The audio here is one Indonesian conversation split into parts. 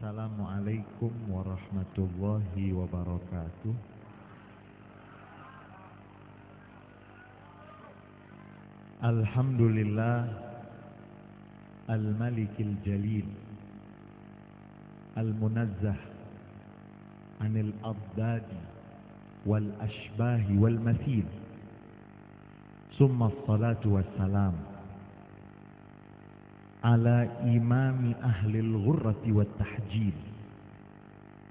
Assalamualaikum warahmatullahi wabarakatuh. Alhamdulillah al-malikil jalil al-munazzah anil adadi wal ashbahi wal mathil. Summa salatu wassalam ala imami ahlil ghurrati wat tahjil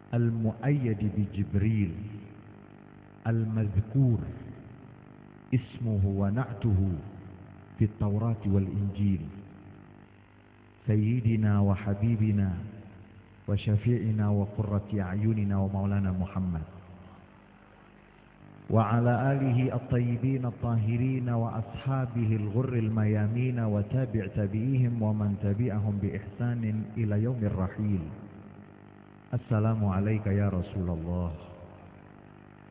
al-muayyadi bi Jibril al-madhkur ismuhu wa na'tuhu fi at-Taurat wal Injil sayyidina wa habibina wa syafi'ina wa qurrati a'yunina wa maulana Muhammad wa ala alihi at-tayyibin at-tahirin wa ashabihi al-ghurril mayamin wa tabi' tabi'ihim wa man tabi'ahum bi ihsanin ila yaumir rahil. Assalamu alayka ya Rasulullah.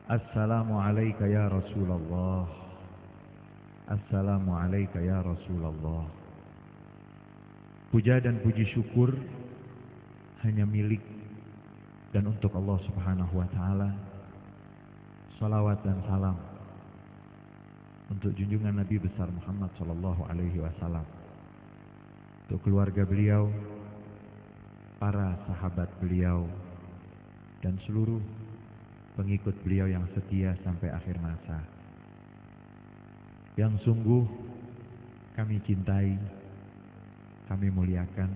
Assalamu alayka ya Rasulullah. Assalamu alayka ya Rasulullah. Puja dan puji syukur hanya milik dan untuk Allah Subhanahu wa taala. Salawat dan salam untuk junjungan Nabi besar Muhammad sallallahu alaihi wasallam, untuk keluarga beliau, para sahabat beliau, dan seluruh pengikut beliau yang setia sampai akhir masa. Yang sungguh kami cintai, kami muliakan,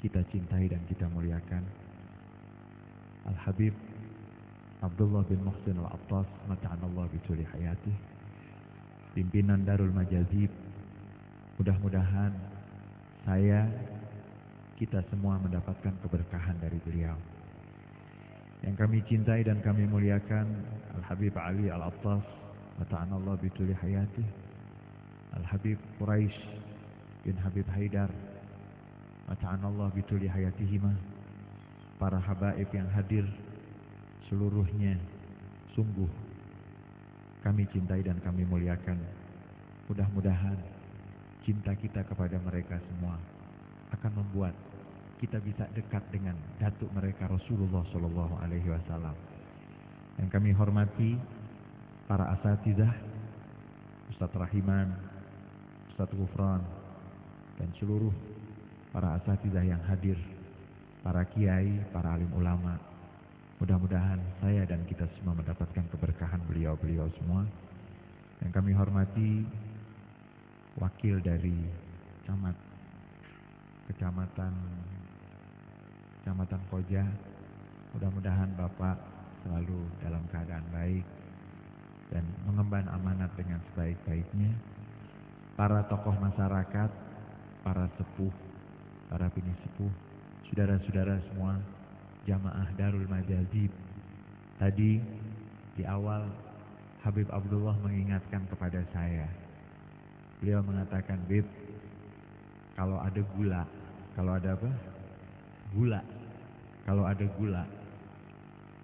kita cintai dan kita muliakan Al-Habib Abdullah bin Muhsin Al-Attas mata'anallah bituli hayatih, pimpinan Darul Majazib. Mudah-mudahan kita semua mendapatkan keberkahan dari beliau. Yang kami cintai dan kami muliakan Al-Habib Ali Al-Attas mata'anallah bituli hayatih, Al-Habib Quraisy bin Habib Haidar mata'anallah bituli hayatihima, para habaib yang hadir seluruhnya, sungguh kami cintai dan kami muliakan. Mudah-mudahan cinta kita kepada mereka semua akan membuat kita bisa dekat dengan datuk mereka Rasulullah Shallallahu Alaihi Wasallam. Yang kami hormati para asatizah, Ustadz Rahiman, Ustadz Gufran, dan seluruh para asatizah yang hadir, para kiai, para alim ulama. Mudah-mudahan saya dan kita semua mendapatkan keberkahan beliau-beliau semua. Yang kami hormati wakil dari Kecamatan Koja. Mudah-mudahan Bapak selalu dalam keadaan baik dan mengemban amanat dengan sebaik-baiknya. Para tokoh masyarakat, para sepuh, para bini sepuh, saudara-saudara semua, jamaah Darul Majazib. Tadi di awal Habib Abdullah mengingatkan kepada saya. Beliau mengatakan, "Bib, kalau ada gula, kalau ada apa? Gula. Kalau ada gula,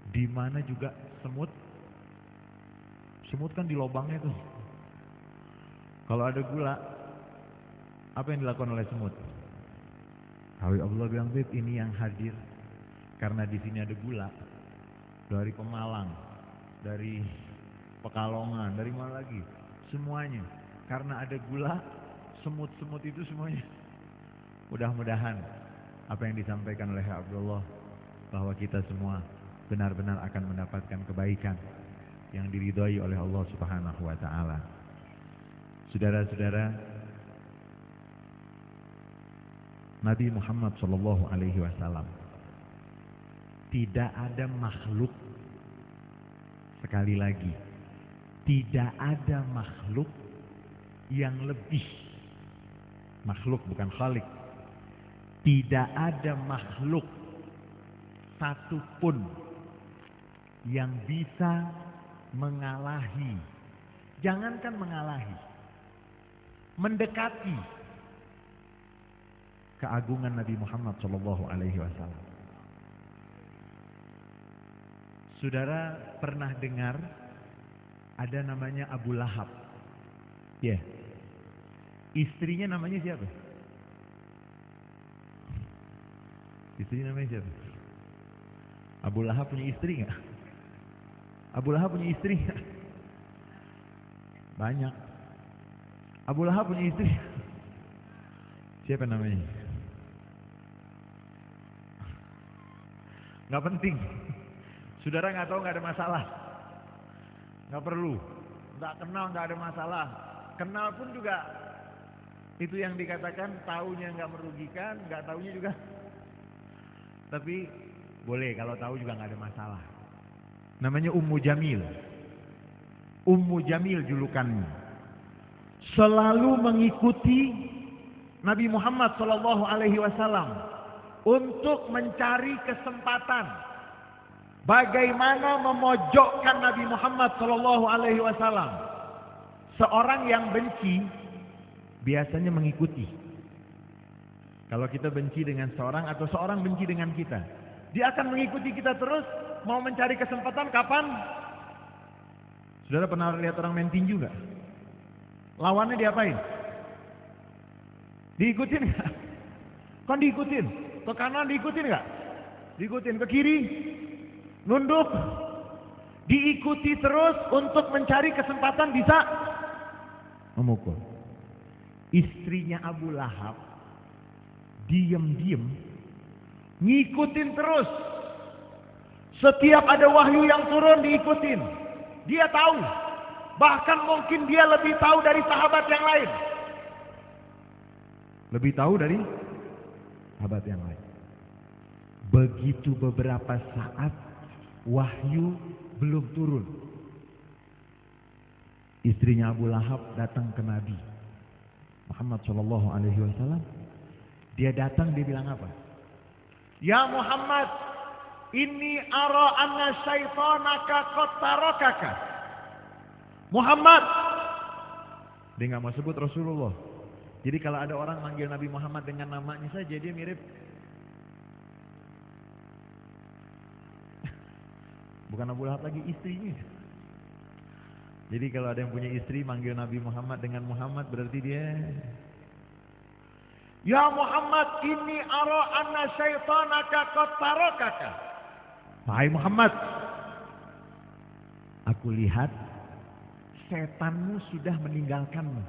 di mana juga semut? Semut kan di lubangnya tuh. Kalau ada gula, apa yang dilakukan oleh semut?" Habib Abdullah bilang, "Bib, ini yang hadir karena di sini ada gula, dari Pemalang, dari Pekalongan, dari mana lagi, semuanya. Karena ada gula, semut-semut itu semuanya." Mudah-mudahan apa yang disampaikan oleh Abdullah, bahwa kita semua benar-benar akan mendapatkan kebaikan yang diridhoi oleh Allah Subhanahu wa taala. Saudara-saudara, Nabi Muhammad sallallahu alaihi wasallam, tidak ada makhluk, sekali lagi, tidak ada makhluk yang lebih, makhluk bukan khalik, tidak ada makhluk satupun yang bisa mengalahi, jangankan mengalahi, mendekati keagungan Nabi Muhammad sallallahu alaihi wasallam. Saudara pernah dengar ada namanya Abu Lahab? Ya. Istrinya namanya siapa? Istri namanya siapa? Abu Lahab punya istri nggak? Abu Lahab punya istri nggak? Banyak. Abu Lahab punya istri. Siapa namanya? Nggak penting. Saudara nggak tahu nggak ada masalah. Nggak perlu. Nggak kenal nggak ada masalah. Kenal pun juga itu yang dikatakan taunya nggak merugikan, nggak taunya juga. Tapi boleh kalau tahu juga nggak ada masalah. Namanya Ummu Jamil. Ummu Jamil julukannya. Selalu mengikuti Nabi Muhammad SAW untuk mencari kesempatan bagaimana memojokkan Nabi Muhammad SAW. Seorang yang benci biasanya mengikuti. Kalau kita benci dengan seorang atau seorang benci dengan kita, dia akan mengikuti kita terus, mau mencari kesempatan kapan? Saudara pernah lihat orang main tinju nggak? Lawannya diapain? Diikutin nggak? Kan diikutin. Ke kanan diikutin nggak? Diikutin. Ke kiri nunduk. Diikuti terus untuk mencari kesempatan bisa memukul. Istrinya Abu Lahab diam-diam ngikutin terus. Setiap ada wahyu yang turun diikutin. Dia tahu. Bahkan mungkin dia lebih tahu dari sahabat yang lain. Lebih tahu dari sahabat yang lain. Begitu beberapa saat wahyu belum turun. Istrinya Abu Lahab datang ke Nabi Muhammad SAW. Dia datang, dia bilang apa? Ya Muhammad, inni ara anna syaitanaka qad tarakaka. Muhammad. Dia nggak mau sebut Rasulullah. Jadi kalau ada orang manggil Nabi Muhammad dengan namanya saja, dia mirip. Bukan Abu Lahab lagi, istrinya. Jadi kalau ada yang punya istri manggil Nabi Muhammad dengan Muhammad, berarti dia. Ya Muhammad, inni ara anna syaitanaka qad tarakaka. Wahai Muhammad, aku lihat setanmu sudah meninggalkanmu.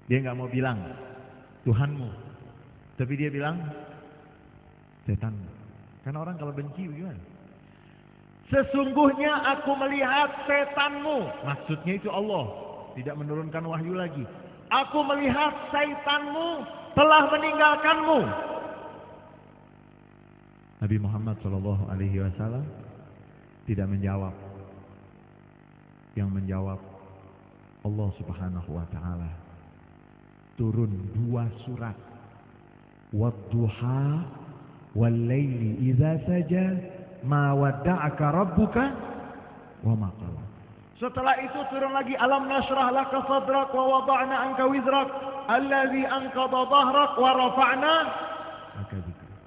Dia nggak mau bilang Tuhanmu, tapi dia bilang setanmu. Karena orang kalau benci gimana? Sesungguhnya aku melihat setanmu, maksudnya itu Allah, tidak menurunkan wahyu lagi. Aku melihat setanmu telah meninggalkanmu. Nabi Muhammad SAW tidak menjawab. Yang menjawab Allah Subhanahu wa Ta'ala. Turun 2 surat. Wadduha wal laili idza saja ma wadda'aka rabbuka wa ma qala. Setelah itu turun lagi alam nashrah laka sadrak wa wada'na anka wizrak allazi anqadha dhahrak wa rafa'na laka dzikrak.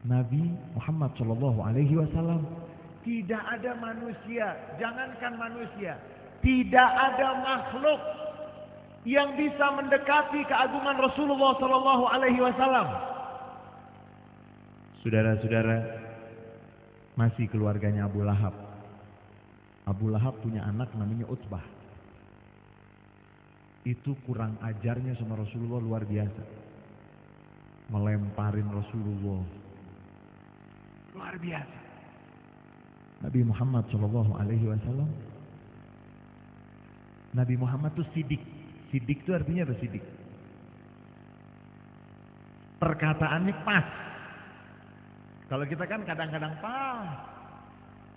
Nabi Muhammad SAW tidak ada manusia, jangankan manusia, tidak ada makhluk yang bisa mendekati keagungan Rasulullah SAW. Saudara-saudara, masih keluarganya Abu Lahab. Abu Lahab punya anak namanya Utbah. Itu kurang ajarnya sama Rasulullah luar biasa. Melemparin Rasulullah. Luar biasa. Nabi Muhammad SAW. Nabi Muhammad itu sidik. Sidik itu artinya apa sidik? Perkataannya pas. Kalau kita kan kadang-kadang pas.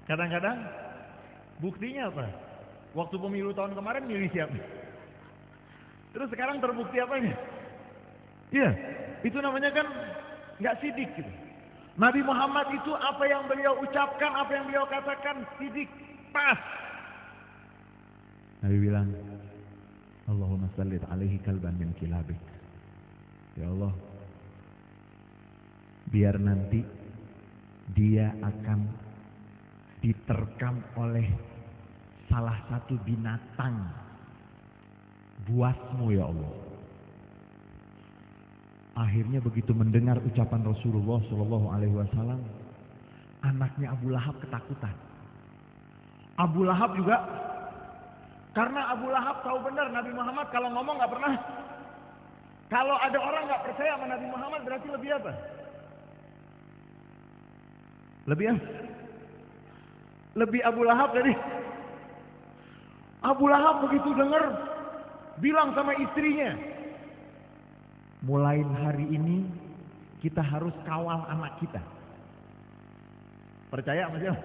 Kadang-kadang buktinya apa? Waktu pemilu tahun kemarin milih siapa? Terus sekarang terbukti apanya? Iya, itu namanya kan nggak sidik gitu. Nabi Muhammad itu apa yang beliau ucapkan, apa yang beliau katakan sidik, pas. Nabi bilang, Allahumma sallit alaihi kalban min kilabik. Ya Allah, biar nanti dia akan diterkam oleh salah satu binatang buasmu ya Allah. Akhirnya begitu mendengar ucapan Rasulullah Shallallahu Alaihi Wasallam, anaknya Abu Lahab ketakutan. Abu Lahab juga, karena Abu Lahab tahu benar Nabi Muhammad kalau ngomong nggak pernah. Kalau ada orang nggak percaya sama Nabi Muhammad berarti lebih apa? Lebih apa? Lebih Abu Lahab dari Abu Lahab begitu dengar, bilang sama istrinya, mulai hari ini kita harus kawal anak kita. Percaya sama siapa?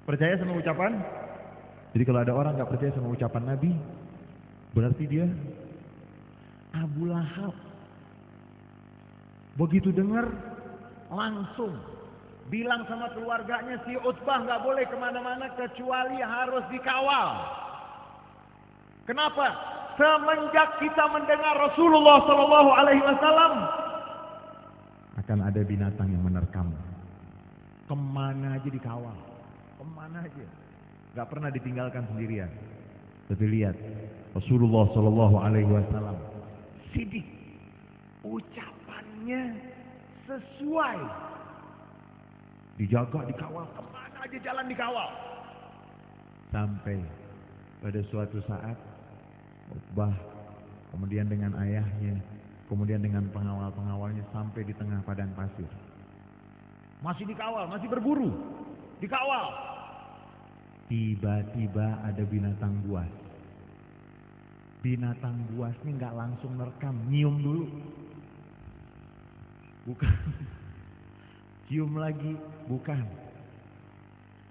Percaya sama ucapan? Jadi kalau ada orang nggak percaya sama ucapan Nabi, berarti dia Abu Lahab. Begitu dengar, langsung bilang sama keluarganya, si Utbah nggak boleh kemana-mana kecuali harus dikawal. Kenapa? Semenjak kita mendengar Rasulullah Shallallahu Alaihi Wasallam, akan ada binatang yang menerkam. Kemana aja dikawal, kemana aja, nggak pernah ditinggalkan sendirian. Tapi lihat Rasulullah Shallallahu Alaihi Wasallam, sidik, ucapannya sesuai, dijaga, dikawal, kemana aja jalan dikawal. Sampai pada suatu saat Utbah kemudian dengan ayahnya, kemudian dengan pengawal-pengawalnya sampai di tengah padang pasir. Masih dikawal, masih berburu, dikawal. Tiba-tiba ada binatang buas. Binatang buasnya nggak langsung nerekam, nyium dulu. Bukan. Cium lagi, bukan.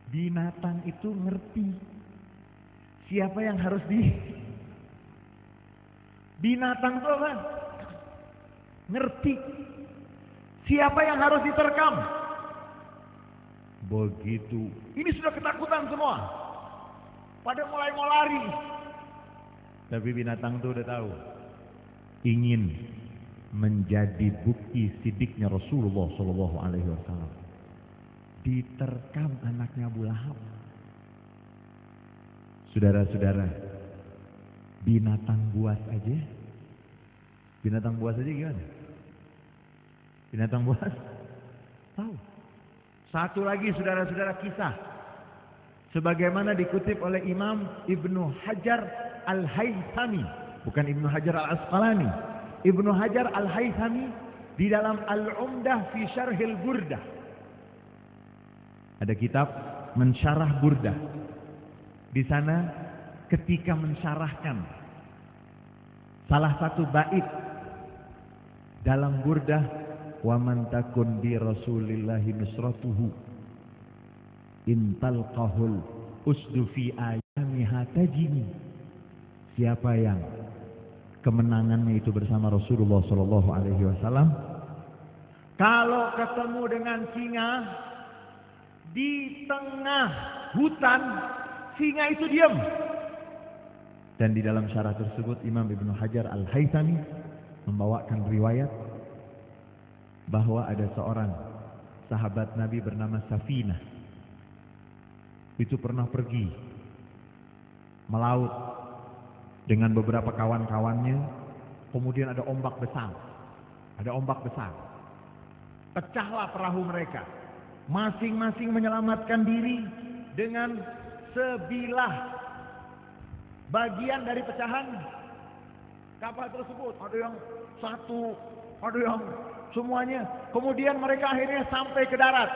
Binatang itu ngerti siapa yang harus Binatang itu apa? Ngerti siapa yang harus diterkam. Begitu, ini sudah ketakutan semua, pada mulai mau lari. Tapi binatang itu udah tahu, ingin menjadi bukti sidiknya Rasulullah Shallallahu Alaihi Wasallam. Diterkam anaknya Abu Lahab. Saudara-saudara, binatang buas aja gimana? Binatang buas tahu. Satu lagi saudara-saudara, kisah sebagaimana dikutip oleh Imam Ibnu Hajar Al-Haythami, bukan Ibnu Hajar Al-Asqalani. Ibnu Hajar Al-Haythami di dalam Al-Umdah fi Syarhil Burdah, ada kitab mensyarah Burdah. Di sana ketika mensyarahkan salah satu bait dalam Burdah, wa man takun bi Rasulillahi nusratuhu in talqahul usdu fi ayamiha tajini. Siapa yang kemenangannya itu bersama Rasulullah Shallallahu Alaihi Wasallam, kalau ketemu dengan singa di tengah hutan, singa itu diam. Dan di dalam syarah tersebut Imam Ibnu Hajar Al-Haythami membawakan riwayat bahwa ada seorang sahabat Nabi bernama Safinah. Itu pernah pergi melaut dengan beberapa kawan-kawannya. Kemudian ada ombak besar. Pecahlah perahu mereka. Masing-masing menyelamatkan diri dengan sebilah bagian dari pecahan kapal tersebut. Ada yang satu, ada yang semuanya. Kemudian mereka akhirnya sampai ke darat.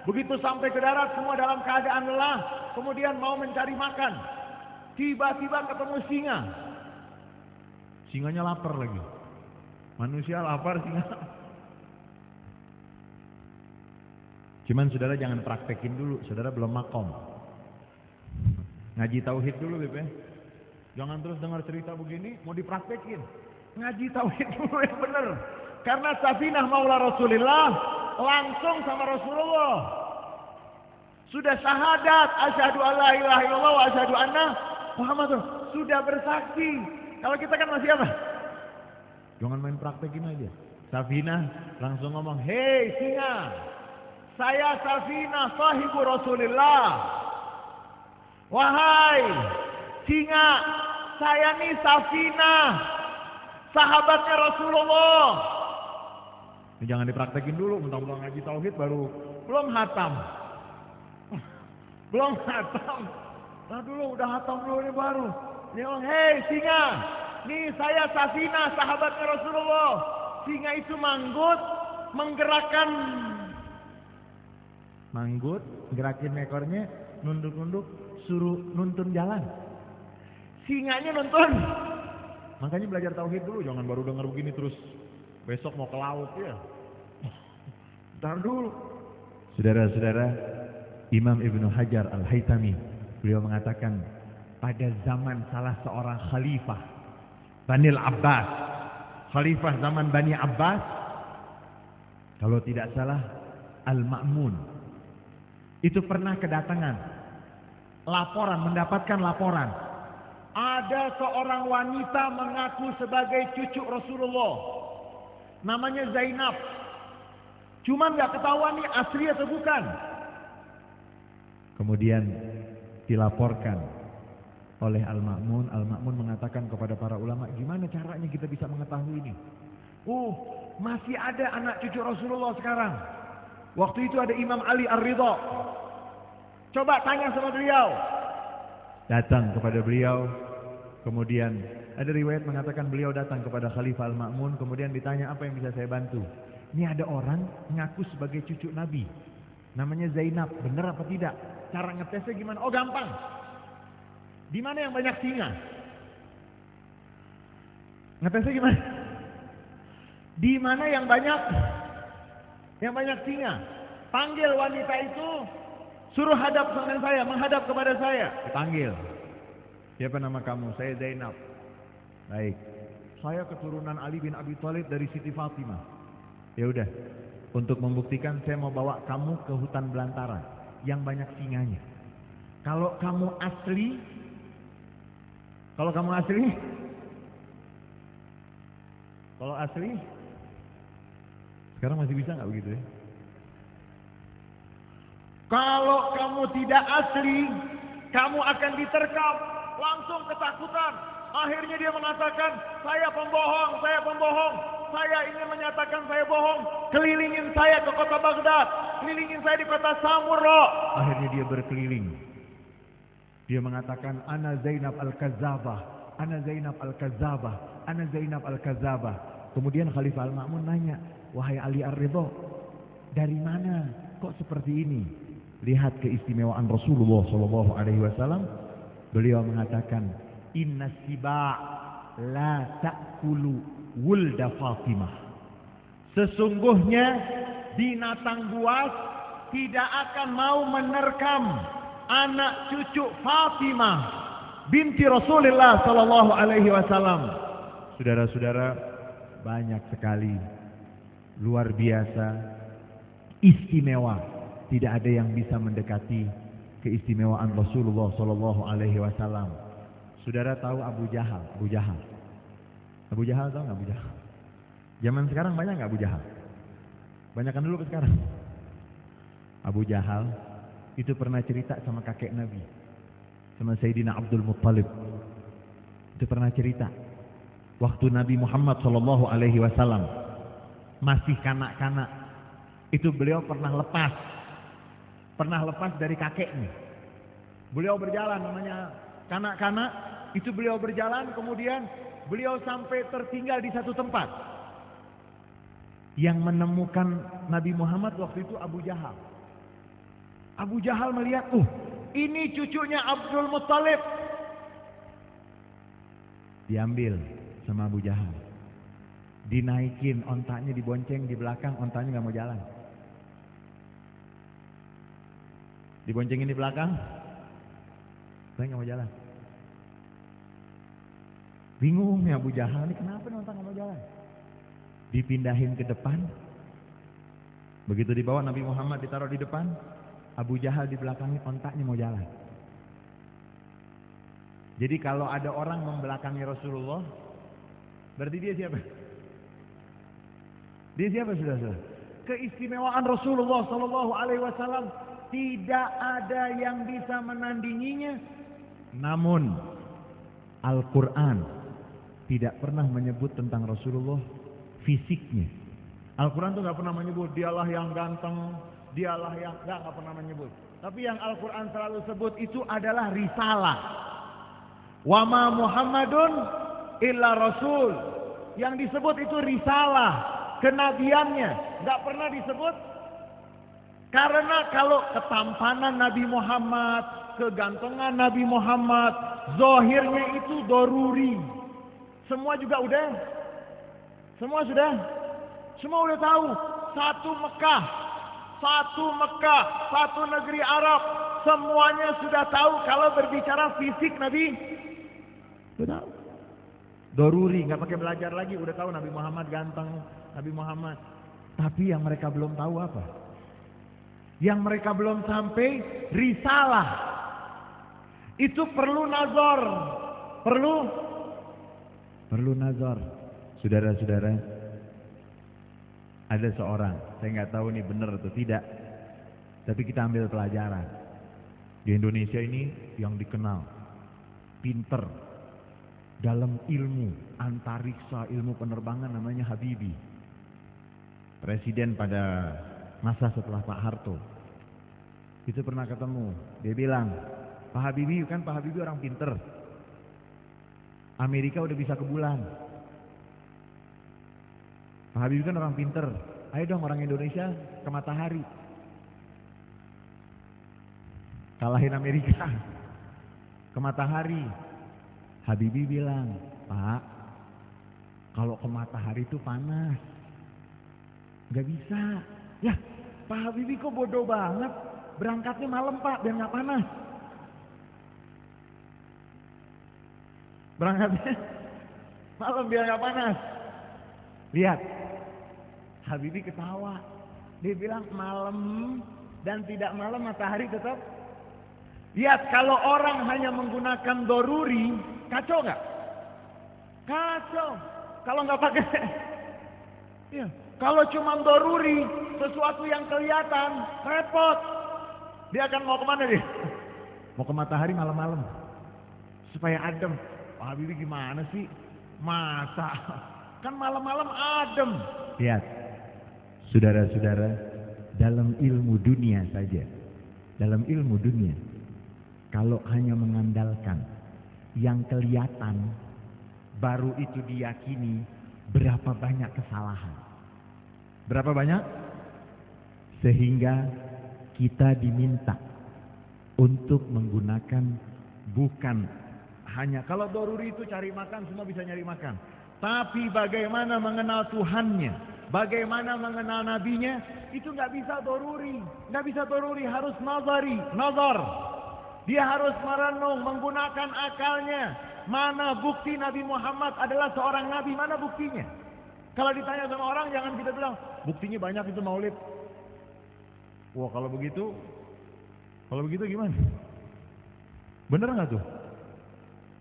Begitu sampai ke darat, semua dalam keadaan lelah, kemudian mau mencari makan. Tiba-tiba ketemu singa. Singanya lapar lagi. Manusia lapar, singa. Cuman saudara jangan praktekin dulu, saudara belum makom. Ngaji tauhid dulu, Beb. Jangan terus dengar cerita begini mau dipraktekin. Ngaji tauhid dulu yang benar. Karena Safinah maula Rasulullah langsung sama Rasulullah. Sudah syahadat, asyhadu alla ilaha illallah wa asyhadu anna Muhammadur, sudah bersaksi. Kalau kita kan masih apa? Jangan main praktekin aja. Safinah langsung ngomong, "Hei singa, saya Safinah sahibu Rasulullah. Wahai singa, saya nih Safinah, sahabatnya Rasulullah. Ini jangan dipraktekin dulu, mentang-mentang ngaji tauhid baru belum hatam. Belum hatam. Nah dulu udah hatam dulu ini baru. Ini hei singa, nih saya Safina, sahabatnya Rasulullah. Singa itu manggut, menggerakkan gerakin ekornya, nunduk-nunduk, suruh nuntun jalan. Singanya nuntun. Makanya belajar tauhid dulu, jangan baru dengar begini terus besok mau ke laut ya. Ntar dulu. Saudara-saudara, Imam Ibnu Hajar Al-Haytami, beliau mengatakan pada zaman salah seorang khalifah Bani Abbas, khalifah zaman Bani Abbas, kalau tidak salah Al-Ma'mun, itu pernah kedatangan laporan, mendapatkan laporan ada seorang wanita mengaku sebagai cucu Rasulullah, namanya Zainab. Cuman nggak ketahuan nih asli atau bukan. Kemudian dilaporkan oleh Al-Ma'mun. Al-Ma'mun mengatakan kepada para ulama, gimana caranya kita bisa mengetahui ini? Masih ada anak cucu Rasulullah sekarang. Waktu itu ada Imam Ali Ar-Ridha. Coba tanya sama beliau. Datang kepada beliau. Kemudian ada riwayat mengatakan beliau datang kepada Khalifah Al-Ma'mun. Kemudian ditanya, apa yang bisa saya bantu? Ini ada orang mengaku sebagai cucu Nabi, namanya Zainab, benar apa tidak? Cara ngetesnya gimana? Oh gampang. Di mana yang banyak singa? Ngetesnya gimana? Di mana yang banyak singa? Panggil wanita itu, suruh hadap dengan saya, menghadap kepada saya. Dipanggil. Siapa nama kamu? Saya Zainab. Baik. Saya keturunan Ali bin Abi Thalib dari Siti Fatimah. Ya udah, untuk membuktikan saya mau bawa kamu ke hutan belantara yang banyak singanya. Kalau kamu asli, sekarang masih bisa nggak begitu ya? Kalau kamu tidak asli, kamu akan diterkam, langsung ketakutan. Akhirnya dia mengatakan, saya pembohong. Saya ingin menyatakan saya bohong. Kelilingin saya ke kota Baghdad. Kelilingin saya di kota Samurra. Akhirnya dia berkeliling. Dia mengatakan, Ana Zainab Al-Kazzabah. Ana Zainab Al-Kazzabah. Ana Zainab Al-Kazzabah. Kemudian Khalifah Al-Ma'mun nanya, wahai Ali Ar-Ridha, dari mana kok seperti ini? Lihat keistimewaan Rasulullah SAW. Beliau mengatakan, Inna siba' la ta'kulu wulda Fatimah. Sesungguhnya binatang buas tidak akan mau menerkam anak cucu Fatimah binti Rasulullah sallallahu alaihi wasallam. Saudara-saudara, banyak sekali, luar biasa, istimewa. Tidak ada yang bisa mendekati keistimewaan Rasulullah sallallahu alaihi wasallam. Saudara tahu Abu Jahal? Abu Jahal tahu nggak Abu Jahal? Zaman sekarang banyak nggak Abu Jahal? Banyakan dulu ke sekarang. Abu Jahal itu pernah cerita sama kakek Nabi, sama Sayyidina Abdul Muttalib. Itu pernah cerita waktu Nabi Muhammad SAW masih kanak-kanak, itu beliau pernah lepas dari kakeknya. Beliau berjalan, namanya kanak-kanak, itu beliau berjalan, kemudian beliau sampai tertinggal di satu tempat. Yang menemukan Nabi Muhammad waktu itu Abu Jahal. Abu Jahal melihat, ini cucunya Abdul Muttalib. Diambil sama Abu Jahal. Dinaikin, ontanya dibonceng di belakang, ontanya nggak mau jalan. Diboncengin di belakang, saya nggak mau jalan. Bingung ya Abu Jahal, ini kenapa nih ontang nggak mau jalan? Dipindahin ke depan. Begitu dibawa Nabi Muhammad ditaruh di depan, Abu Jahal di belakangnya, ontaknya mau jalan. Jadi kalau ada orang membelakangi Rasulullah, berarti dia siapa? Dia siapa saudara? Keistimewaan Rasulullah SAW tidak ada yang bisa menandinginya. Namun Al-Quran tidak pernah menyebut tentang Rasulullah fisiknya. Al-Quran tuh nggak pernah menyebut dialah yang ganteng, dialah yang nggak pernah menyebut. Tapi yang Al-Quran selalu sebut itu adalah risalah. Wa ma Muhammadun illa Rasul. Yang disebut itu risalah, kenabiannya. Nggak pernah disebut. Karena kalau ketampanan Nabi Muhammad, kegantengan Nabi Muhammad, zahirnya itu doruri. Semua juga udah. Semua udah tahu. Satu Mekah, satu negeri Arab, semuanya sudah tahu kalau berbicara fisik Nabi. Sudah tahu. Doruri, nggak pakai belajar lagi, udah tahu Nabi Muhammad ganteng, Nabi Muhammad. Tapi yang mereka belum tahu apa? Yang mereka belum sampai risalah. Itu perlu nazar. Perlu nazar. Saudara-saudara, ada seorang, saya nggak tahu ini benar atau tidak, tapi kita ambil pelajaran. Di Indonesia ini yang dikenal pinter dalam ilmu antariksa, ilmu penerbangan, namanya Habibie. Presiden pada masa setelah Pak Harto itu pernah ketemu. Dia bilang, Pak Habibie orang pinter, Amerika udah bisa ke bulan. Pak Habibie kan orang pinter, ayo dong orang Indonesia ke matahari. Kalahin Amerika ke matahari. Habibie bilang, Pak, kalau ke matahari itu panas, nggak bisa. Ya, Pak Habibie kok bodoh banget, berangkatnya malam Pak, biar nggak panas. Berangkatnya malam biar nggak panas. Lihat, Habibie ketawa. Dia bilang malam dan tidak malam matahari tetap. Lihat, kalau orang hanya menggunakan doruri, kacau nggak? Kacau. Kalau nggak pakai, ya. Kalau cuma doruri, sesuatu yang kelihatan, repot. Dia akan mau kemana dia? Mau ke matahari malam-malam, supaya adem. Pak Habibie gimana sih? Masa? Kan malam-malam adem. Lihat, saudara-saudara, dalam ilmu dunia saja, dalam ilmu dunia, kalau hanya mengandalkan yang kelihatan, baru itu diyakini, berapa banyak kesalahan. Berapa banyak? Sehingga kita diminta untuk menggunakan bukan hanya, kalau doruri itu cari makan, semua bisa nyari makan. Tapi bagaimana mengenal Tuhannya, bagaimana mengenal nabinya, itu nggak bisa doruri. Nggak bisa doruri, harus nazar. Dia harus merenung, menggunakan akalnya. Mana bukti Nabi Muhammad adalah seorang nabi, mana buktinya? Kalau ditanya sama orang, jangan kita bilang, buktinya banyak itu maulid. Wah, kalau begitu gimana? Bener nggak tuh?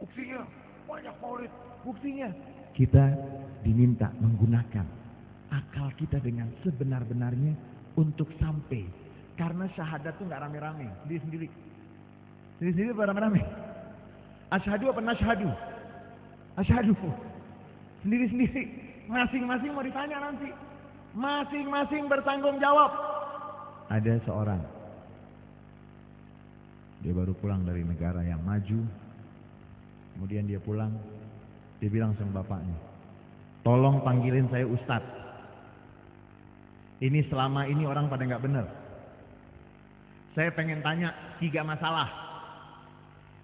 Buktinya banyak maulid, buktinya. Kita diminta menggunakan akal kita dengan sebenar-benarnya untuk sampai. Karena syahadat tuh nggak rame-rame, sendiri-sendiri. Sendiri-sendiri apa rame-rame? Asyhadu apa nasyhadu? Asyhadu. Sendiri-sendiri. Masing-masing mau ditanya nanti. Masing-masing bertanggung jawab. Ada seorang, dia baru pulang dari negara yang maju. Kemudian dia pulang, dia bilang sama bapaknya, tolong panggilin saya Ustadz. Ini selama ini orang pada nggak benar. Saya pengen tanya 3 masalah.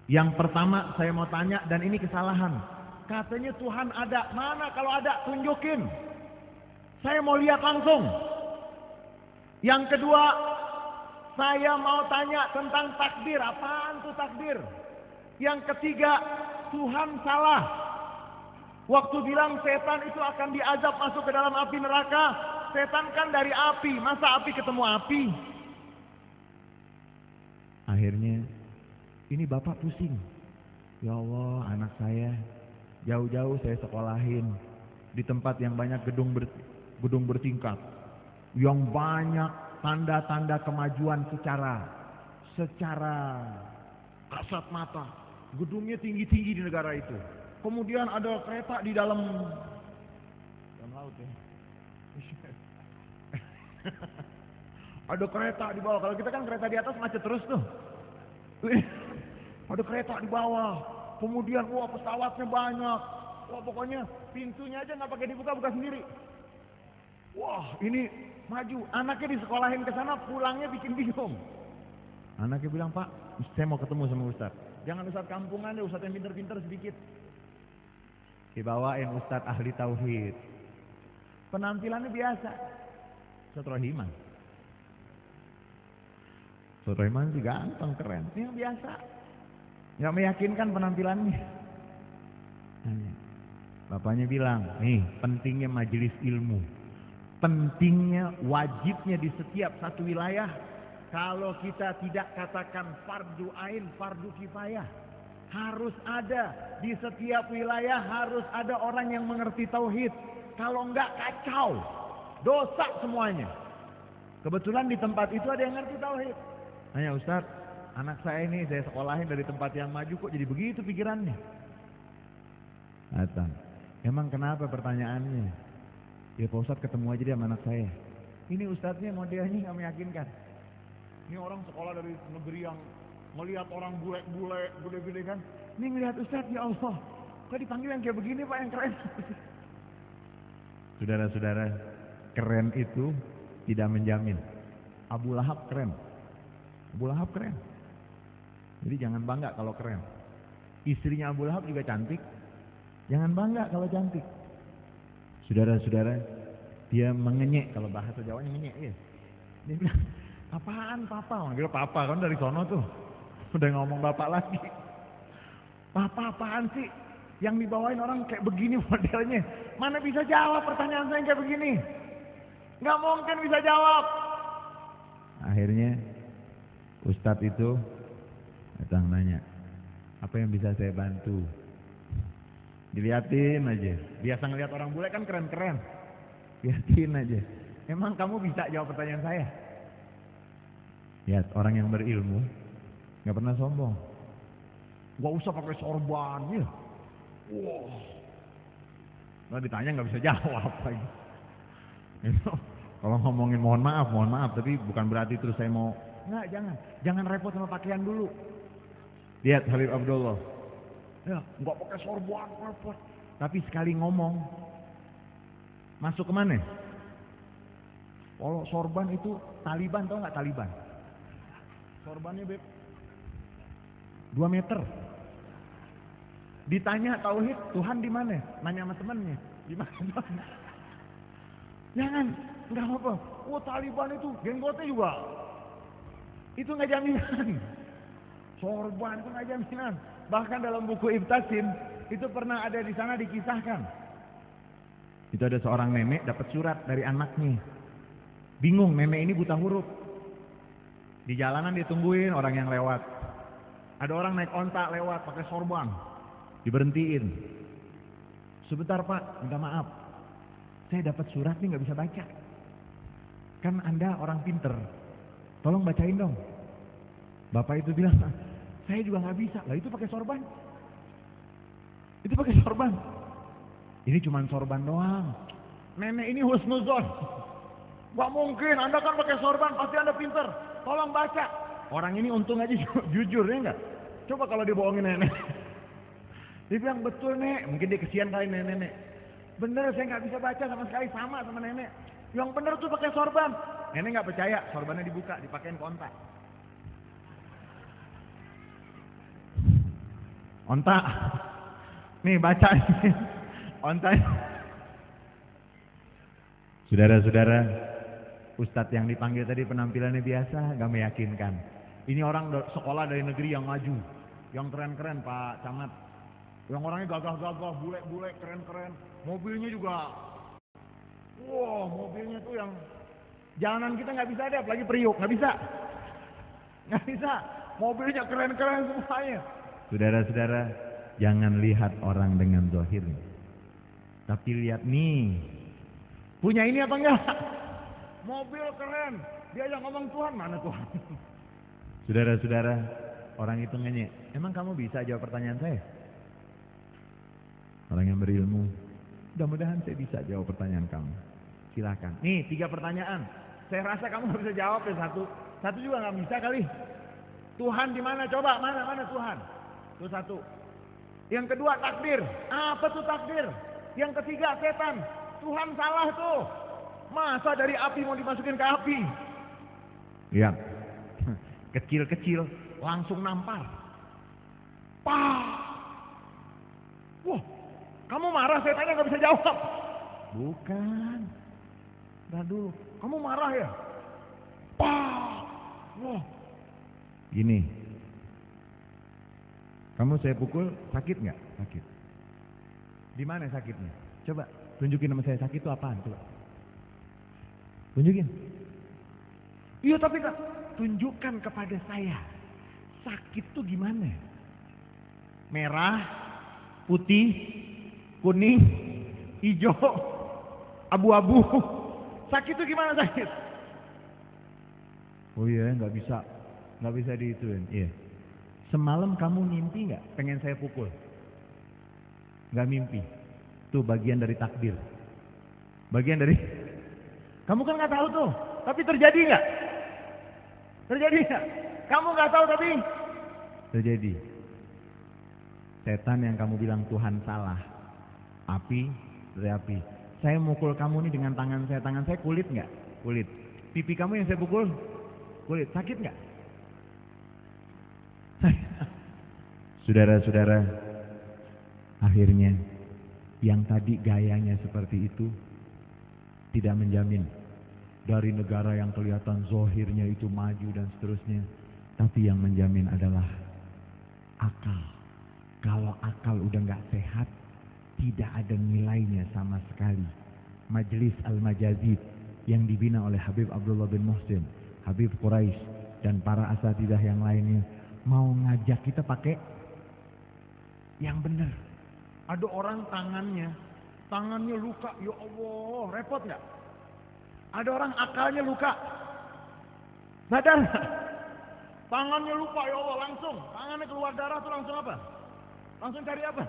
Yang pertama saya mau tanya, dan ini kesalahan. Katanya Tuhan ada. Mana kalau ada, tunjukin. Saya mau lihat langsung. Yang kedua, saya mau tanya tentang takdir. Apaan tuh takdir? Yang ketiga, Tuhan salah. Waktu bilang setan itu akan diazab masuk ke dalam api neraka. Setan kan dari api. Masa api ketemu api? Akhirnya, ini bapak pusing. Ya Allah, anak saya jauh-jauh saya sekolahin di tempat yang banyak gedung bertingkat, yang banyak tanda-tanda kemajuan secara kasat mata. Gedungnya tinggi-tinggi di negara itu. Kemudian ada kereta di dalam laut ya. Ada kereta di bawah. Kalau kita kan kereta di atas macet terus tuh. Ada kereta di bawah. Kemudian wah pesawatnya banyak. Wah pokoknya pintunya aja nggak pakai dibuka, buka sendiri. Wah ini maju. Anaknya disekolahin ke sana, pulangnya bikin bingung. Anaknya bilang, Pak, saya mau ketemu sama Ustaz. Jangan Ustaz kampungan deh, Ustaz yang pinter-pinter sedikit. Dibawain Ustaz ahli tauhid. Penampilannya biasa. Ustaz Rohiman. Ustaz Rohiman sih ganteng, keren. Yang biasa. Nggak meyakinkan penampilannya. Bapaknya bilang, nih pentingnya majelis ilmu. Pentingnya, wajibnya di setiap satu wilayah. Kalau kita tidak katakan fardu ain, fardu kifayah. Harus ada di setiap wilayah, harus ada orang yang mengerti tauhid. Kalau enggak kacau, dosa semuanya. Kebetulan di tempat itu ada yang ngerti tauhid. Nanya, Ustaz, anak saya ini saya sekolahin dari tempat yang maju kok jadi begitu pikirannya. Datang. Emang kenapa pertanyaannya? Ya Pak Ustaz ketemu aja dia sama anak saya. Ini Ustaznya modelnya nggak meyakinkan. Ini orang sekolah dari negeri yang melihat orang bule-bule, gede-gede kan. Ini ngelihat Ustaz, ya Allah, kok dipanggil yang kayak begini Pak, yang keren. Saudara-saudara, keren itu tidak menjamin. Abu Lahab keren. Abu Lahab keren. Jadi jangan bangga kalau keren. Istrinya Abu Lahab juga cantik. Jangan bangga kalau cantik. Saudara-saudara, dia mengenyek, kalau bahasa Jawanya ngenyek, ya. Dia bilang, apaan papa? Manggil papa kan dari sono tuh. Udah ngomong bapak lagi. Papa apaan sih? Yang dibawain orang kayak begini modelnya. Mana bisa jawab pertanyaan saya kayak begini? Nggak mungkin bisa jawab. Akhirnya Ustadz itu datang nanya, apa yang bisa saya bantu? Diliatin aja. Biasa ngeliat orang bule kan keren-keren. Liatin aja. Emang kamu bisa jawab pertanyaan saya? Lihat, orang yang berilmu nggak pernah sombong. Gak usah pakai sorban ya. Wow. Nah ditanya nggak bisa jawab lagi. Itu kalau ngomongin mohon maaf, tapi bukan berarti terus saya mau. Nggak, jangan repot sama pakaian dulu. Lihat Habib Abdullah. Ya, nggak pakai sorban, repot. Tapi sekali ngomong, masuk ke mana? Kalau sorban itu Taliban, tau nggak Taliban? Sorbannya Beb 2 meter. Ditanya tauhid, Tuhan di mana? Nanya sama temannya, di mana? Jangan, nggak apa-apa. Oh Taliban itu jenggotnya juga. Itu nggak jaminan. Sorban itu nggak jaminan. Bahkan dalam buku Ibtasim itu pernah ada di sana dikisahkan. Itu ada seorang nenek dapat surat dari anaknya. Bingung, nenek ini buta huruf. Di jalanan ditungguin orang yang lewat. Ada orang naik onta lewat pakai sorban. Diberhentiin. Sebentar Pak, minta maaf. Saya dapat surat nih nggak bisa baca. Kan Anda orang pinter. Tolong bacain dong. Bapak itu bilang, saya juga nggak bisa. Lah itu pakai sorban. Itu pakai sorban. Ini cuma sorban doang. Nenek ini husnuzon. Gak mungkin, Anda kan pakai sorban, pasti Anda pinter. Tolong baca. Orang ini untung aja jujur ya enggak? Coba kalau dia bohongin nenek. Dia bilang betul nek, mungkin dia kesian kali nenek. Bener, saya nggak bisa baca sama sekali, sama nenek. Yang bener tuh pakai sorban. Nenek nggak percaya, sorbannya dibuka, dipakein kontak. Onta. Nih baca nih. Onta. Saudara-saudara, Ustadz yang dipanggil tadi penampilannya biasa, gak meyakinkan. Ini orang sekolah dari negeri yang maju, yang keren-keren Pak Camat. Yang orangnya gagah-gagah, bule-bule, keren-keren. Mobilnya juga, wah mobilnya tuh yang jalanan kita nggak bisa ada, apalagi Priuk, nggak bisa. Mobilnya keren-keren semuanya. Saudara-saudara, jangan lihat orang dengan zahirnya, tapi lihat nih, punya ini apa enggak? Mobil keren, dia yang ngomong Tuhan, mana Tuhan? Saudara-saudara, orang itu ngenyek. Emang kamu bisa jawab pertanyaan saya? orang yang berilmu. Mudah-mudahan saya bisa jawab pertanyaan kamu. Silakan. Nih 3 pertanyaan. Saya rasa kamu nggak bisa jawab ya satu juga nggak bisa kali. Tuhan di mana? Coba mana Tuhan? Itu 1. Yang kedua takdir. Apa tuh takdir? Yang ketiga setan. Tuhan salah tuh. Masa dari api mau dimasukin ke api? Ya. Kecil-kecil langsung nampar. Pah. Wah, kamu marah, saya tanya nggak bisa jawab. Bukan. Nah dulu, kamu marah ya? Pah. Wah. Gini. Kamu saya pukul sakit nggak? Sakit. Di mana sakitnya? Coba tunjukin sama saya, sakit itu apaan? Coba. Tunjukin. Iya tapi Kak, tunjukkan kepada saya. Sakit tuh gimana? Merah, putih, kuning, hijau, abu-abu. Sakit tuh gimana sakit? Oh iya, nggak bisa dihituin. Iya. Semalam kamu mimpi nggak pengen saya pukul? Nggak mimpi. Tuh bagian dari takdir. Bagian dari. Kamu kan nggak tahu tuh, tapi terjadi nggak? Terjadi nggak? Kamu nggak tahu tapi terjadi. Setan yang kamu bilang Tuhan salah. Api dari api. Saya mukul kamu nih dengan tangan saya kulit nggak? Kulit. Pipi kamu yang saya pukul kulit. Sakit nggak? Saudara-saudara, akhirnya yang tadi gayanya seperti itu tidak menjamin dari negara yang kelihatan zohirnya itu maju dan seterusnya, tapi yang menjamin adalah akal. Kalau akal udah nggak sehat, tidak ada nilainya sama sekali. Majelis Al-Majazid yang dibina oleh Habib Abdullah bin Muhsin, Habib Quraisy dan para asatidzah yang lainnya mau ngajak kita pakai yang benar. Ada orang tangannya luka, ya Allah, repot nggak? Ada orang akalnya luka, sadar nggak? Tangannya luka, ya Allah, langsung tangannya keluar darah tuh langsung apa? Langsung cari apa?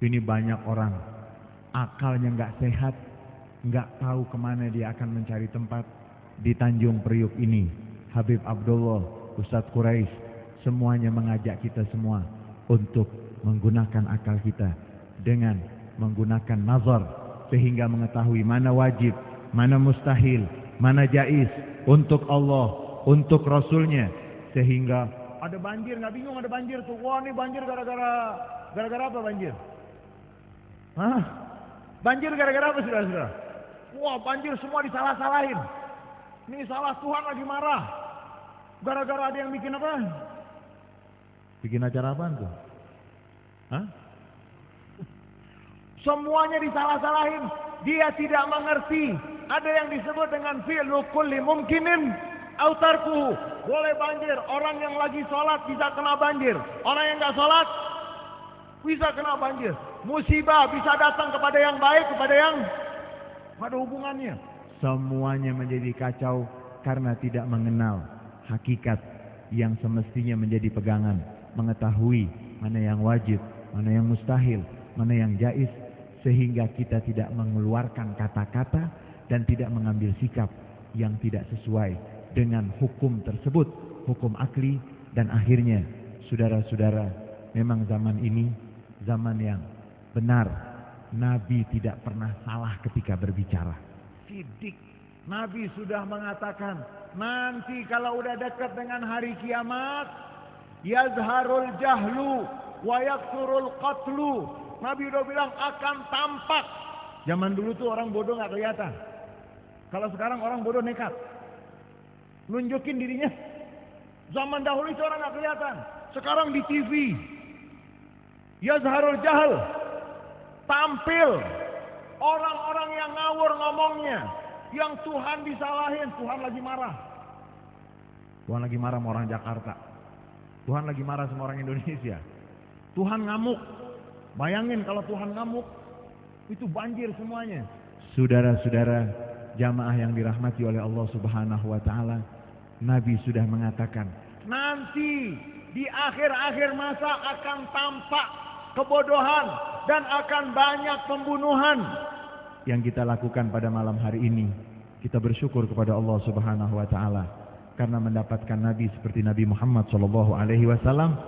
Ini banyak orang akalnya nggak sehat, nggak tahu kemana dia akan mencari tempat. Di Tanjung Priuk ini Habib Abdullah, Ustadz Quraisy, semuanya mengajak kita semua untuk menggunakan akal kita dengan menggunakan nazar, sehingga mengetahui mana wajib, mana mustahil, mana jaiz untuk Allah, untuk Rasulnya, sehingga ada banjir, nggak bingung ada banjir tuh. Wah, ini banjir gara-gara apa banjir? Hah? Banjir gara-gara apa saudara-saudara? Wah, banjir semua disalah-salahin. Ini salah, Tuhan lagi marah. Gara-gara ada yang bikin apa? bikin acara apaan tuh? Hah? Semuanya disalah-salahin. Dia tidak mengerti. Ada yang disebut dengan fi'lu kulli mumkinin au tarkuhu. Boleh banjir. Orang yang lagi sholat bisa kena banjir. Orang yang nggak sholat bisa kena banjir. Musibah bisa datang kepada yang baik, kepada yang ada hubungannya. Semuanya menjadi kacau karena tidak mengenal hakikat yang semestinya menjadi pegangan. Mengetahui mana yang wajib, mana yang mustahil, mana yang jaiz, sehingga kita tidak mengeluarkan kata-kata dan tidak mengambil sikap yang tidak sesuai dengan hukum tersebut, hukum akli. Dan akhirnya saudara-saudara, memang zaman ini zaman yang benar. Nabi tidak pernah salah ketika berbicara. Sidik. Nabi sudah mengatakan, nanti kalau udah dekat dengan hari kiamat, yazharul jahlu wa yaksurul qatlu. Nabi udah bilang akan tampak. Zaman dulu tuh orang bodoh nggak kelihatan. Kalau sekarang orang bodoh nekat, nunjukin dirinya. Zaman dahulu itu orang nggak kelihatan. Sekarang di TV, yazharul jahl, tampil orang-orang yang ngawur ngomongnya, yang Tuhan disalahin. Tuhan lagi marah. Tuhan lagi marah sama orang Jakarta. Tuhan lagi marah sama orang Indonesia. Tuhan ngamuk. Bayangin kalau Tuhan ngamuk, itu banjir semuanya. Saudara-saudara, jamaah yang dirahmati oleh Allah Subhanahu wa taala, Nabi sudah mengatakan, nanti di akhir-akhir masa akan tampak kebodohan, dan akan banyak pembunuhan. Yang kita lakukan pada malam hari ini, kita bersyukur kepada Allah Subhanahu wa taala karena mendapatkan nabi seperti Nabi Muhammad sallallahu alaihi wasallam,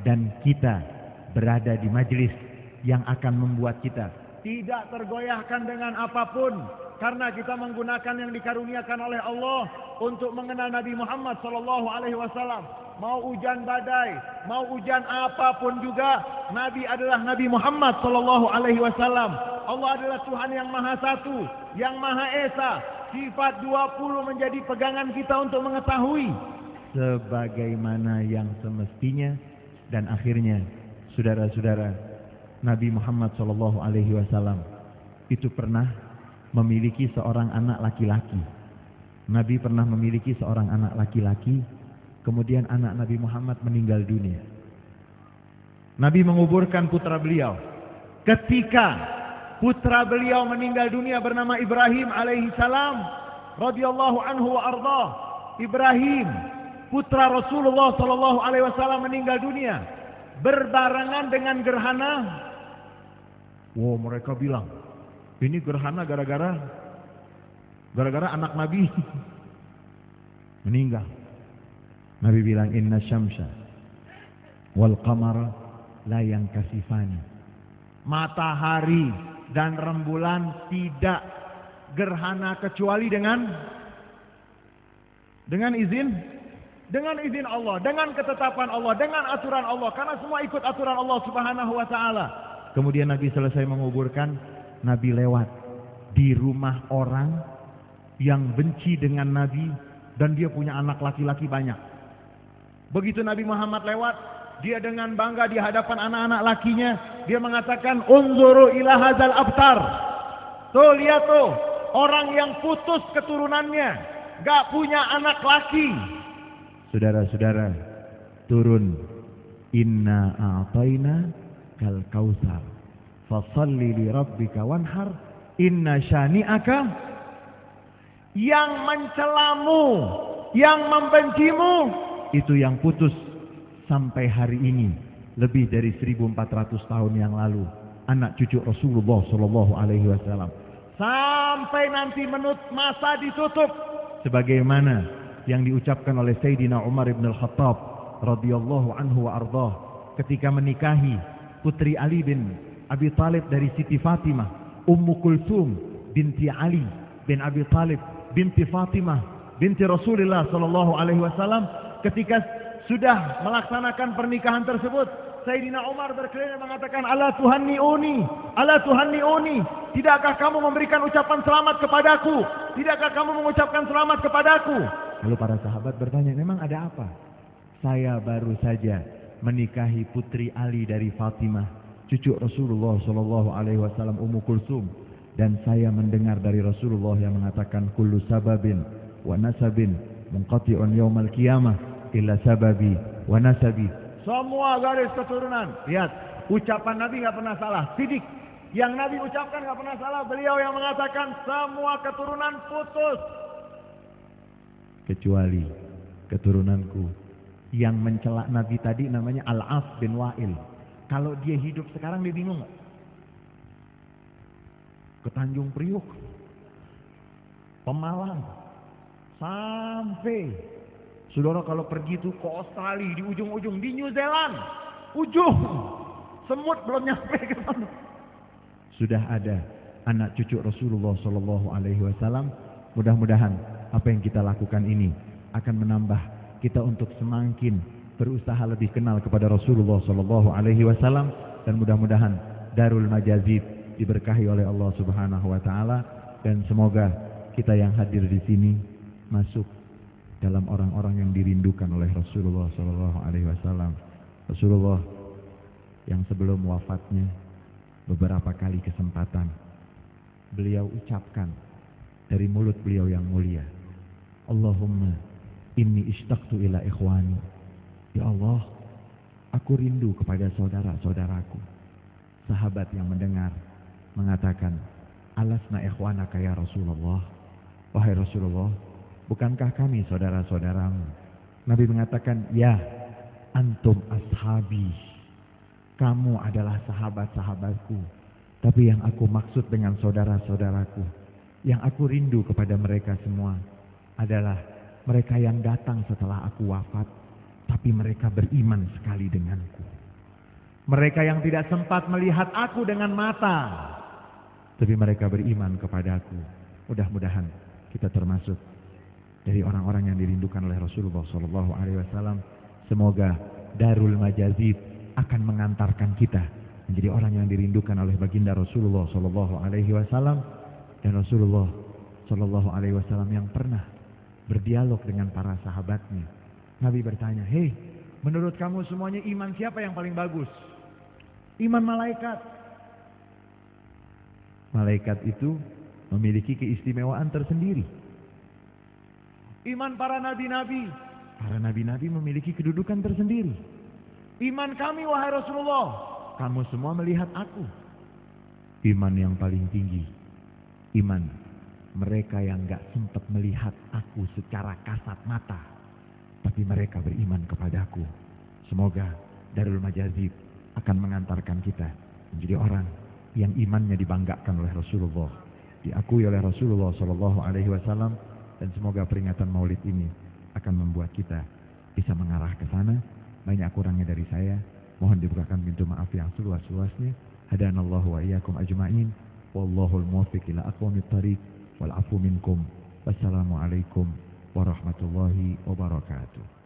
dan kita berada di majelis yang akan membuat kita tidak tergoyahkan dengan apapun, karena kita menggunakan yang dikaruniakan oleh Allah untuk mengenal Nabi Muhammad sallallahu alaihi wasallam. Mau hujan badai, mau hujan apapun juga, Nabi adalah Nabi Muhammad sallallahu alaihi wasallam. Allah adalah Tuhan yang Maha Satu, yang Maha Esa. Sifat 20 menjadi pegangan kita untuk mengetahui sebagaimana yang semestinya. Dan akhirnya, saudara-saudara, Nabi Muhammad sallallahu alaihi wasallam itu pernah memiliki seorang anak laki-laki. Nabi pernah memiliki seorang anak laki-laki. Kemudian anak Nabi Muhammad meninggal dunia. Nabi menguburkan putra beliau. Ketika putra beliau meninggal dunia bernama Ibrahim alaihi salam radhiyallahu anhu wa ardhah. Ibrahim putra Rasulullah sallallahu alaihi wasallam meninggal dunia berbarengan dengan gerhana. Wow, mereka bilang, ini gerhana gara-gara anak Nabi meninggal. Nabi bilang, inna syamsa wal qamara la yankasifani. Matahari dan rembulan tidak gerhana kecuali dengan izin Allah, dengan ketetapan Allah, dengan aturan Allah, karena semua ikut aturan Allah Subhanahu wa taala. Kemudian Nabi selesai menguburkan, Nabi lewat di rumah orang yang benci dengan Nabi dan dia punya anak laki-laki banyak. Begitu Nabi Muhammad lewat, dia dengan bangga di hadapan anak-anak lakinya, dia mengatakan, unzuru ila hadzal abtar. Tuh, lihat tuh, orang yang putus keturunannya, gak punya anak laki. Saudara-saudara, turun, inna a'tayna kal kautsar fashalli li rabbika wanhar inna syani'aka. Yang mencelamu, yang membencimu, itu yang putus sampai hari ini, lebih dari 1400 tahun yang lalu, anak cucu Rasulullah sallallahu alaihi wasallam, sampai nanti masa ditutup, sebagaimana yang diucapkan oleh Sayyidina Umar ibn al-Khattab radhiyallahu anhu wa ardhah ketika menikahi putri Ali bin Abi Thalib dari Siti Fatimah, Ummu Kulthum binti Ali bin Abi Thalib binti Fatimah binti Rasulullah sallallahu alaihi wasallam. Ketika sudah melaksanakan pernikahan tersebut, Sayyidina Umar berkeliling mengatakan, ala tuhanni'uni, ala tuhanni'uni, tidakkah kamu memberikan ucapan selamat kepadaku, tidakkah kamu mengucapkan selamat kepadaku? Lalu para sahabat bertanya, memang ada apa? Saya baru saja menikahi putri Ali dari Fatimah, cucu Rasulullah sallallahu alaihi wasallam, Ummu Kulsum, dan saya mendengar dari Rasulullah yang mengatakan, kullu sababin wa nasabin munqati'un yaumal qiyamah illa sababi wa nasabi. Semua garis keturunan. Lihat, ucapan Nabi nggak pernah salah. Sidik. Yang Nabi ucapkan nggak pernah salah. Beliau yang mengatakan semua keturunan putus, kecuali keturunanku. Yang mencela Nabi tadi namanya Al-As bin Wa'il. Kalau dia hidup sekarang, dia bingung nggak? Ke Tanjung Priuk, Pemalang, sampai saudara kalau pergi tuh ke Australia, di ujung-ujung, di New Zealand, ujung semut belum nyampe ke sana. Sudah ada anak cucu Rasulullah sallallahu alaihi wasallam. Mudah-mudahan apa yang kita lakukan ini akan menambah kita untuk semakin berusaha lebih kenal kepada Rasulullah sallallahu alaihi wasallam, dan mudah-mudahan Darul Majazib diberkahi oleh Allah Subhanahu wa taala, dan semoga kita yang hadir di sini masuk dalam orang-orang yang dirindukan oleh Rasulullah sallallahu alaihi wasallam. Rasulullah yang sebelum wafatnya beberapa kali kesempatan beliau ucapkan dari mulut beliau yang mulia, Allahumma inni ishtaqtu ila ikhwani. Ya Allah, aku rindu kepada saudara-saudaraku. Sahabat yang mendengar mengatakan, alasna ikhwanaka ya Rasulullah. Wahai Rasulullah, bukankah kami saudara-saudaramu? Nabi mengatakan, ya, antum ashabi. Kamu adalah sahabat-sahabatku. Tapi yang aku maksud dengan saudara-saudaraku, yang aku rindu kepada mereka semua adalah mereka yang datang setelah aku wafat, tapi mereka beriman sekali denganku. Mereka yang tidak sempat melihat aku dengan mata, tapi mereka beriman kepadaku. Mudah-mudahan kita termasuk dari orang-orang yang dirindukan oleh Rasulullah SAW. Semoga Darul Majazib akan mengantarkan kita menjadi orang yang dirindukan oleh baginda Rasulullah SAW, dan Rasulullah SAW yang pernah berdialog dengan para sahabatnya. Nabi bertanya, "Hei, menurut kamu semuanya iman siapa yang paling bagus?" Iman malaikat. Malaikat itu memiliki keistimewaan tersendiri. Iman para nabi-nabi. Para nabi-nabi memiliki kedudukan tersendiri. Iman kami wahai Rasulullah, kamu semua melihat aku. Iman yang paling tinggi, iman mereka yang gak sempat melihat aku secara kasat mata, tapi mereka beriman kepadaku. Semoga Darul Majazib akan mengantarkan kita menjadi orang yang imannya dibanggakan oleh Rasulullah, diakui oleh Rasulullah SAW, dan semoga peringatan Maulid ini akan membuat kita bisa mengarah ke sana. Banyak kurangnya dari saya, mohon dibukakan pintu maaf yang seluas-luasnya. Hadanallahu wa iyyakum ajma'in. Wallahul muwaffiq ila aqwamit thariq wal afu minkum. Wassalamualaikum warahmatullahi wabarakatuh.